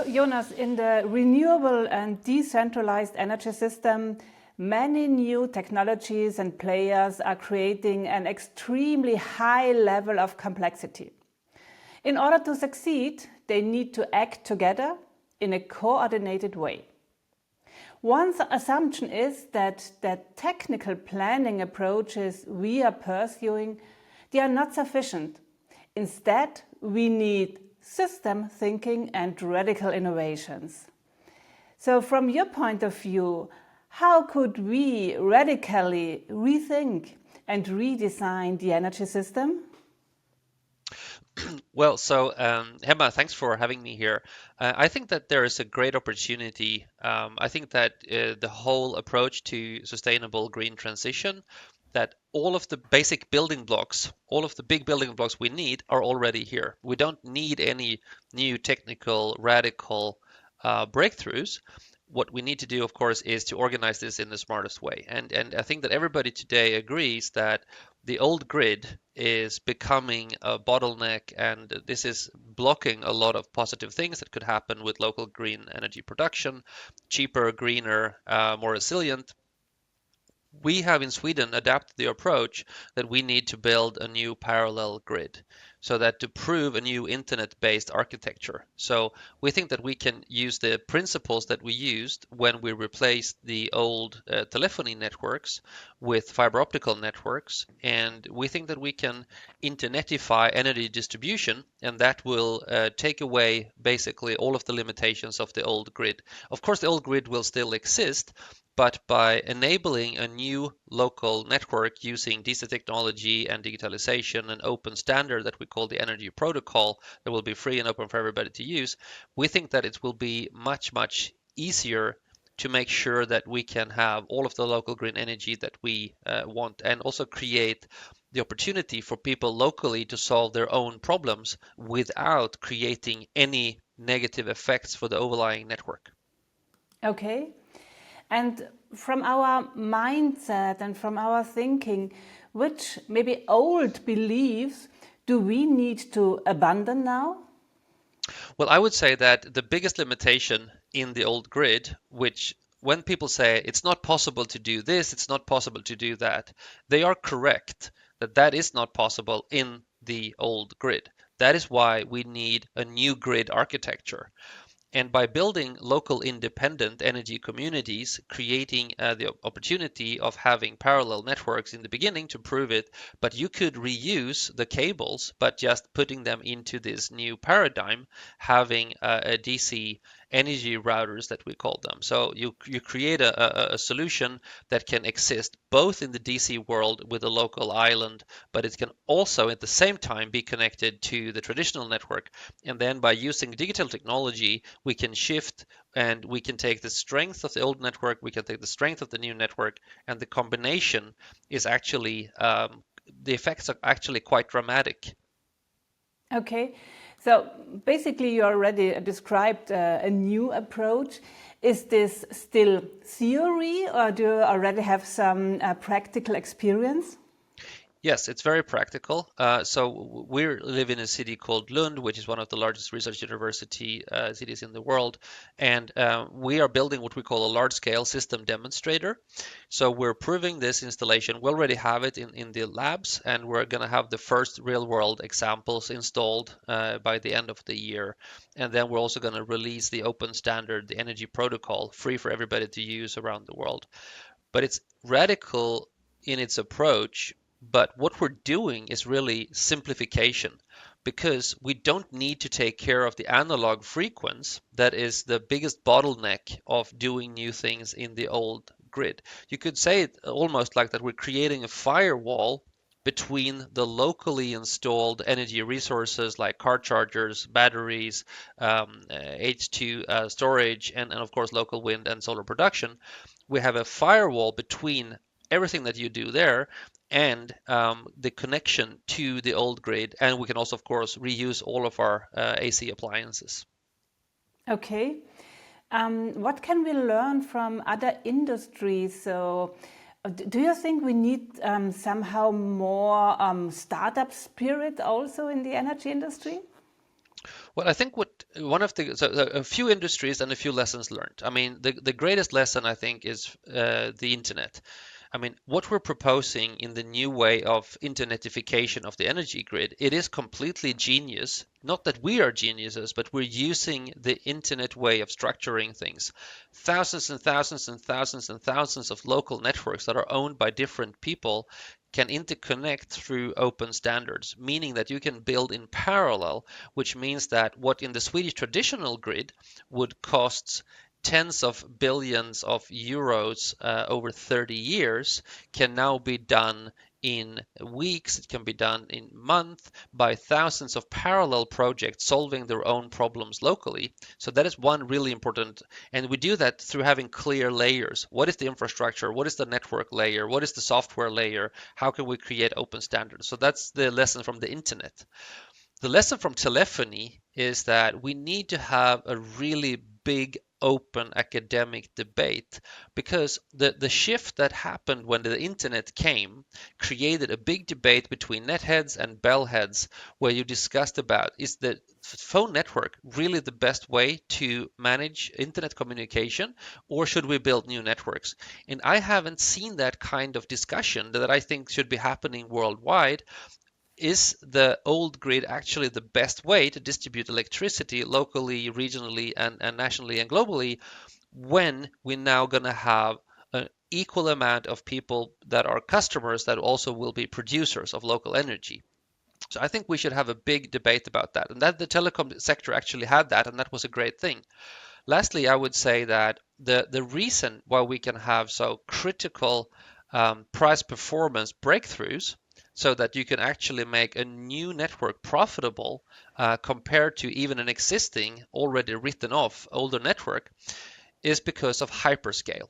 So, Jonas, in the renewable and decentralized energy system, many new technologies and players are creating an extremely high level of complexity. In order to succeed, they need to act together in a coordinated way. One assumption is that the technical planning approaches we are pursuing, they are not sufficient. Instead, we need system thinking and radical innovations. So from your point of view, how could we radically rethink and redesign the energy system? Well, so Hema, thanks for having me here. I think that there is a great opportunity. I think that the whole approach to sustainable green transition, that all of the basic building blocks, all of the big building blocks we need are already here. We don't need any new technical radical breakthroughs. What we need to do, of course, is to organize this in the smartest way. And I think that everybody today agrees that the old grid is becoming a bottleneck, and this is blocking a lot of positive things that could happen with local green energy production, cheaper, greener, more resilient. We have in Sweden adapted the approach that we need to build a new parallel grid, so that to prove a new internet-based architecture. So we think that we can use the principles that we used when we replaced the old telephony networks with fiber optical networks, and we think that we can internetify energy distribution, and that will take away basically all of the limitations of the old grid. Of course, the old grid will still exist, but by enabling a new local network using DC technology and digitalization and open standard that we call the energy protocol that will be free and open for everybody to use, we think that it will be much, much easier to make sure that we can have all of the local green energy that we want, and also create the opportunity for people locally to solve their own problems without creating any negative effects for the overlying network. Okay. And from our mindset and from our thinking, which maybe old beliefs do we need to abandon now? Well, I would say that the biggest limitation in the old grid, which when people say it's not possible to do this, it's not possible to do that, they are correct that that is not possible in the old grid. That is why we need a new grid architecture. And by building local independent energy communities, creating the opportunity of having parallel networks in the beginning to prove it, but you could reuse the cables, but just putting them into this new paradigm, having a DC energy routers that we call them. So you create a solution that can exist both in the DC world with a local island, but it can also at the same time be connected to the traditional network. And then by using digital technology, we can shift and we can take the strength of the old network, we can take the strength of the new network, and the combination is actually, the effects are actually quite dramatic. Okay, so basically you already described a new approach. Is this still theory, or do you already have some practical experience? Yes, it's very practical. So we live in a city called Lund, which is one of the largest research university cities in the world, and we are building what we call a large-scale system demonstrator. So we're proving this installation. We already have it in the labs, and we're going to have the first real-world examples installed by the end of the year. And then we're also going to release the open standard, the energy protocol, free for everybody to use around the world. But it's radical in its approach. But what we're doing is really simplification, because we don't need to take care of the analog frequency that is the biggest bottleneck of doing new things in the old grid. You could say it almost like that we're creating a firewall between the locally installed energy resources like car chargers, batteries, H2 storage, and of course local wind and solar production. We have a firewall between everything that you do there and the connection to the old grid, and we can also of course reuse all of our AC appliances. Okay, what can we learn from other industries? So do you think we need somehow more startup spirit also in the energy industry? Well, I think what a few industries and a few lessons learned. I mean, the greatest lesson I think is the internet. I mean, what we're proposing in the new way of internetification of the energy grid, it is completely genius. Not that we are geniuses, but we're using the internet way of structuring things. Thousands and thousands and thousands and thousands of local networks that are owned by different people can interconnect through open standards, meaning that you can build in parallel, which means that what in the Swedish traditional grid would cost tens of billions of euros over 30 years can now be done in weeks, it can be done in months by thousands of parallel projects solving their own problems locally. So that is one really important, and we do that through having clear layers. What is the infrastructure? What is the network layer? What is the software layer? How can we create open standards? So that's the lesson from the internet. The lesson from telephony is that we need to have a really big open academic debate, because the shift that happened when the internet came created a big debate between netheads and bellheads, where you discussed about, is the phone network really the best way to manage internet communication, or should we build new networks? And I haven't seen that kind of discussion that I think should be happening worldwide. Is the old grid actually the best way to distribute electricity locally, regionally, and nationally and globally, when we're now going to have an equal amount of people that are customers that also will be producers of local energy? So I think we should have a big debate about that, and that the telecom sector actually had that, and that was a great thing. Lastly, I would say that the reason why we can have so critical price performance breakthroughs, so that you can actually make a new network profitable compared to even an existing, already written off older network, is because of hyperscale.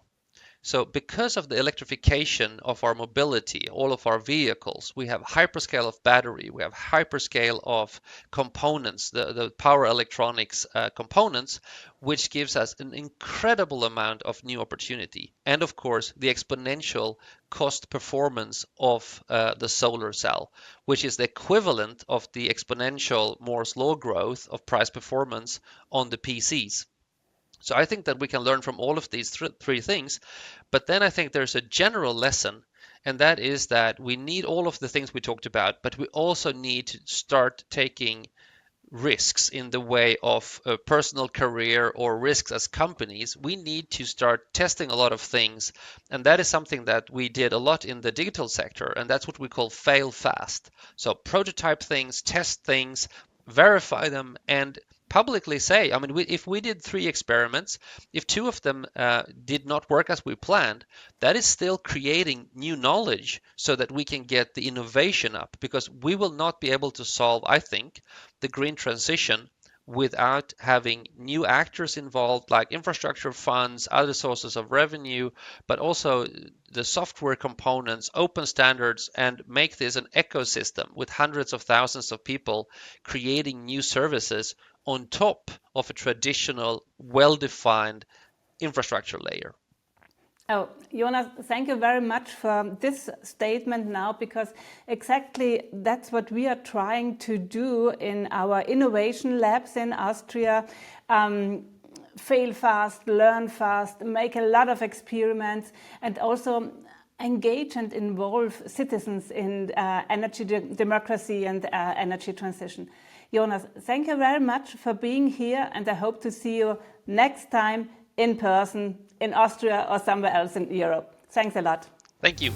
So because of the electrification of our mobility, all of our vehicles, we have hyperscale of battery, we have hyperscale of components, the power electronics components, which gives us an incredible amount of new opportunity. And of course, the exponential cost performance of the solar cell, which is the equivalent of the exponential Moore's law growth of price performance on the PCs. So I think that we can learn from all of these three things. But then I think there's a general lesson, and that is that we need all of the things we talked about, but we also need to start taking risks in the way of a personal career or risks as companies. We need to start testing a lot of things, and that is something that we did a lot in the digital sector, and that's what we call fail fast. So prototype things, test things, verify them, and publicly say, I mean, if we did 3 experiments, if 2 of them did not work as we planned, that is still creating new knowledge so that we can get the innovation up, because we will not be able to solve, I think, the green transition without having new actors involved, like infrastructure funds, other sources of revenue, but also the software components, open standards, and make this an ecosystem with hundreds of thousands of people creating new services on top of a traditional, well-defined infrastructure layer. Oh, Jonas, thank you very much for this statement now, because exactly that's what we are trying to do in our innovation labs in Austria. Fail fast, learn fast, make a lot of experiments, and also engage and involve citizens in energy democracy and energy transition. Jonas, thank you very much for being here, and I hope to see you next time in person in Austria or somewhere else in Europe. Thanks a lot. Thank you.